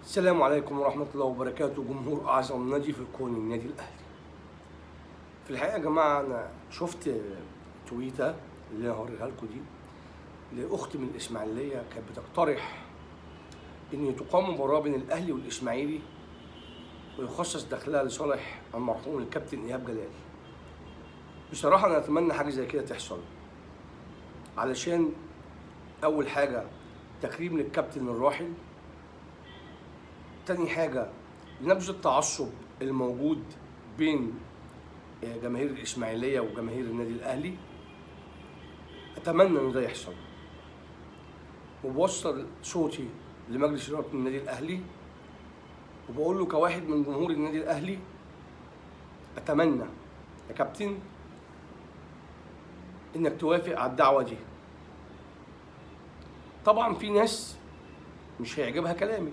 السلام عليكم ورحمة الله وبركاته. جمهور أعظم نادي في الكون، النادي الأهلي. في الحقيقة يا جماعة أنا شفت تويتة اللي أنا هوريها لكم دي لأخت من الإسماعيلية، كانت بتقترح إن تقام مباراة بين الأهلي والإسماعيلي ويخصص دخلها لصالح المرحوم الكابتن إيهاب جلال. بصراحة أنا أتمنى حاجة زي كده تحصل، علشان أول حاجة تكريم للكابتن الراحل، تاني حاجة نبذ التعصب الموجود بين جماهير الإسماعيلية وجماهير النادي الأهلي. أتمنى إن ده يحصل، وبوصل صوتي لمجلس إدارة النادي الأهلي وبقول له كواحد من جمهور النادي الأهلي، أتمنى يا كابتن إنك توافق على الدعوة دي. طبعا في ناس مش هيعجبها كلامي،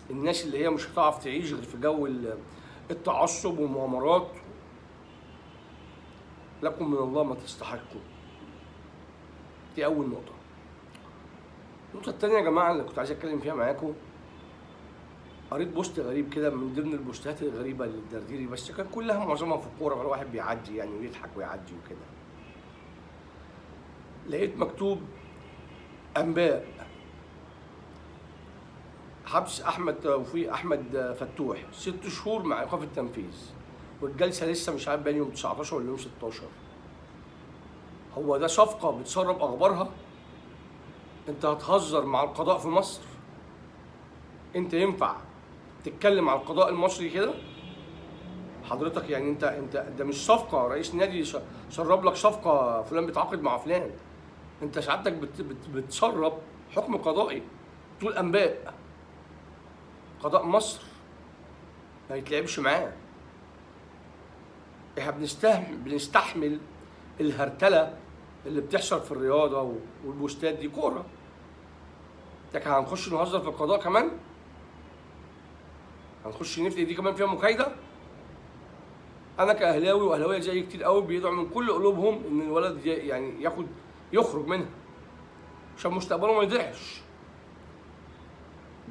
الناس اللي هي مش هتعرف تعيش غير في جو التعصب والمؤامرات. لكم من الله ما تستحقوا. دي أول نقطة. النقطة التانية يا جماعة اللي كنت عايز أتكلم فيها معاكم، قريت بوست غريب كده من ضمن البوستات الغريبة للدرديري، بس كان كلها معظمها في الكورة، الواحد بيعدي يعني ويضحك ويعدي وكده. لقيت مكتوب أنباء حبس أحمد فتوح 6 شهور مع إيقاف التنفيذ، والجلسة لسه مش عارف بين يوم 19 ولا يوم 16. هو ده صفقة بتسرب أخبارها؟ أنت هتهزر مع القضاء في مصر؟ أنت ينفع تتكلم على القضاء المصري كده؟ حضرتك يعني أنت ده مش صفقة رئيس نادي سرب لك صفقة فلان بيتعاقد مع فلان، أنت سعادتك بتسرب حكم قضائي. تقول أنباء. قضاء مصر ما يتلعبش معاه. احنا بنستحمل الهرتله اللي بتحصل في الرياضه والبوستات دي كوره، لكن هنخش نهزر في القضاء كمان؟ هنخش نفتي دي كمان فيها مكايده؟ انا كاهلاوي واهلاويه زي كتير قوي بيدعوا من كل قلوبهم ان الولد يعني يخرج منها عشان مستقبله ما يضيعش،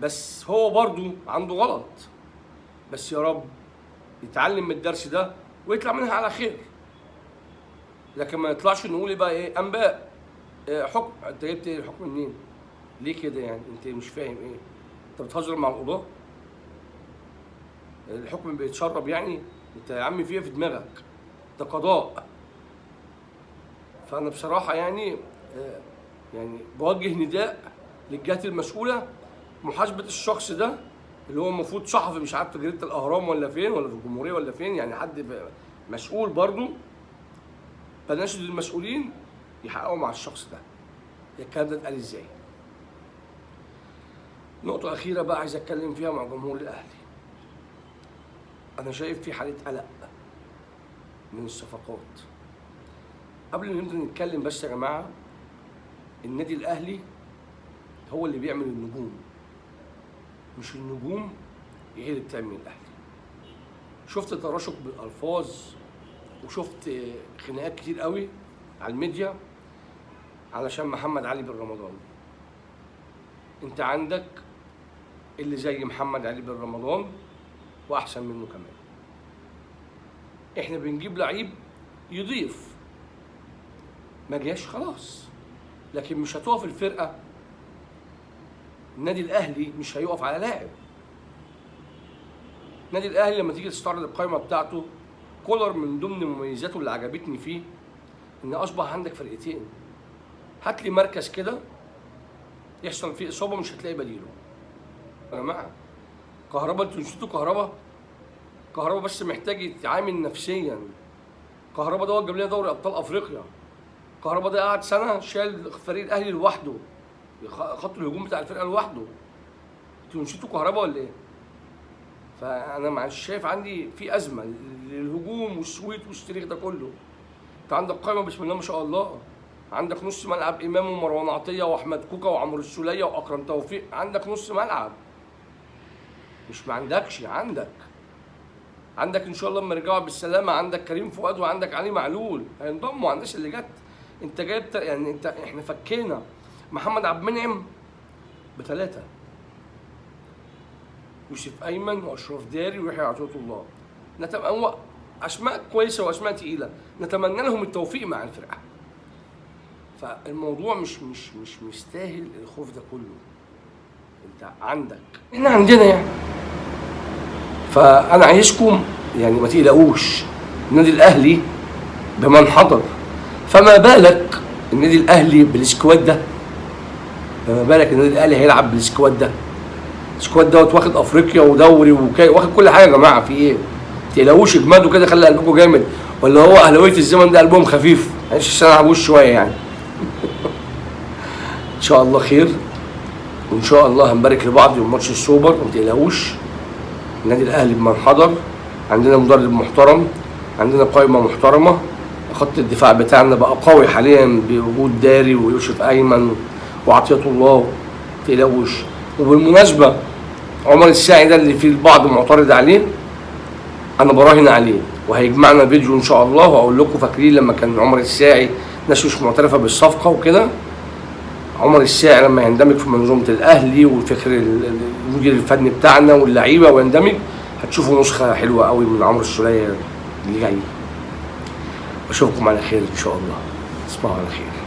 بس هو برضو عنده غلط، بس يا رب يتعلم من الدرس ده ويطلع منها على خير. لكن ما يطلعش نقول بقى ايه انباء، حكم. انت جبت ايه الحكم منين؟ ليه كده يعني؟ انت مش فاهم ايه؟ انت بتهزر مع القضاة؟ الحكم بيتشرب يعني؟ انت يا عم فيها في دماغك، ده قضاء. فانا بصراحه يعني بوجه نداء للجهات المسؤوله محاسبه الشخص ده، اللي هو المفروض صحفي مش عارف في جريده الاهرام ولا فين ولا في الجمهوريه ولا فين، يعني حد مسؤول برضه. فناشد المسؤولين يحققوا مع الشخص ده. الكلام ده اتقال ازاي؟ نقطة أخيرة بقى عايز أتكلم فيها مع جمهور الأهلي. أنا شايف في حالة قلق من الصفقات. قبل ما نبدأ نتكلم بس يا جماعة، النادي الأهلي هو اللي بيعمل النجوم، مش النجوم هي اللي بتعمل الأهلي. شفت تراشق بالألفاظ وشفت خناقات كتير قوي على الميديا علشان محمد علي بن رمضان. انت عندك اللي زي محمد علي بن رمضان واحسن منه كمان. احنا بنجيب لعيب يضيف، ما جاش خلاص، لكن مش هتقف الفرقه. النادي الاهلي مش هيقف على لاعب. النادي الاهلي لما تيجي تستعرض القائمه بتاعته، كولر من ضمن مميزاته اللي عجبتني فيه ان اصبح عندك فرقتين. هات لي مركز كده يحصل فيه اصابه مش هتلاقي بديله. يا جماعه كهربا، انتوا نسيتوا كهربا بس محتاج يتعامل نفسيا. كهربا ده جاب لنا دوري ابطال افريقيا. كهربا ده قعد سنه شايل فريق الاهلي لوحده، خط الهجوم بتاع الفرقه لوحده. انتوا نسيتوا كهربا ولا ايه؟ فانا مش شايف عندي في ازمه للهجوم والسويت والستريخ ده كله. انت عندك قائمه بسم الله ما شاء الله، عندك نص ملعب امام ومروان عطيه واحمد كوكا وعمرو السوليه واكرم توفيق. عندك نص ملعب، مش ما عندكش، عندك ان شاء الله لما يرجعوا بالسلامه عندك كريم فؤاد وعندك علي معلول هينضموا على الناس اللي جت. انت جايب يعني احنا فكينا محمد عبد المنعم ب3، يوسف ايمن واشرف داري ويحيى عطيه الله. هو اسماء كويسه واسماء تقيله، نتمنى لهم التوفيق مع الفرقه. فالموضوع مش مستاهل الخوف ده كله. انت عندك، احنا عندنا يعني. فانا عايزكم يعني ما تقلقوش، النادي الاهلي بمن حضر، فما بالك النادي الاهلي بالسكواد ده، فما بالك النادي الاهلي هيلعب بالسكواد ده. السكواد دوت واخد افريقيا ودوري واخد كل حاجه يا جماعه. في ايه؟ ما تقلقوش، اجمدوا كده، خلي قلبكم جامد. ولا هو اهلاويه الزمن ده قلبهم خفيف؟ معلش عشان العبوش شويه يعني. ان شاء الله خير، وان شاء الله هنبارك لبعض يوم ماتش السوبر. ما تقلقوش، النادي الاهلي بمن حضر، عندنا مدرب محترم، عندنا قائمه محترمه، خط الدفاع بتاعنا بقى قوي حاليا بوجود داري ويوسف ايمن وعطيه الله. ما تقلقوش. وبالمناسبه عمر الساعي ده اللي فيه البعض معترض عليه، انا براهن عليه وهيجمعنا فيديو ان شاء الله، واقول لكم فاكرين لما كان عمر الساعي ناس مش معترفه بالصفقه وكده. عمر الساعي لما يندمج في منظومه الاهلي وفكر المدير الفني بتاعنا واللعيبه ويندمج، هتشوفوا نسخه حلوه قوي من عمرو السولية اللي جاي. اشوفكم على خير ان شاء الله. تصبحوا على خير.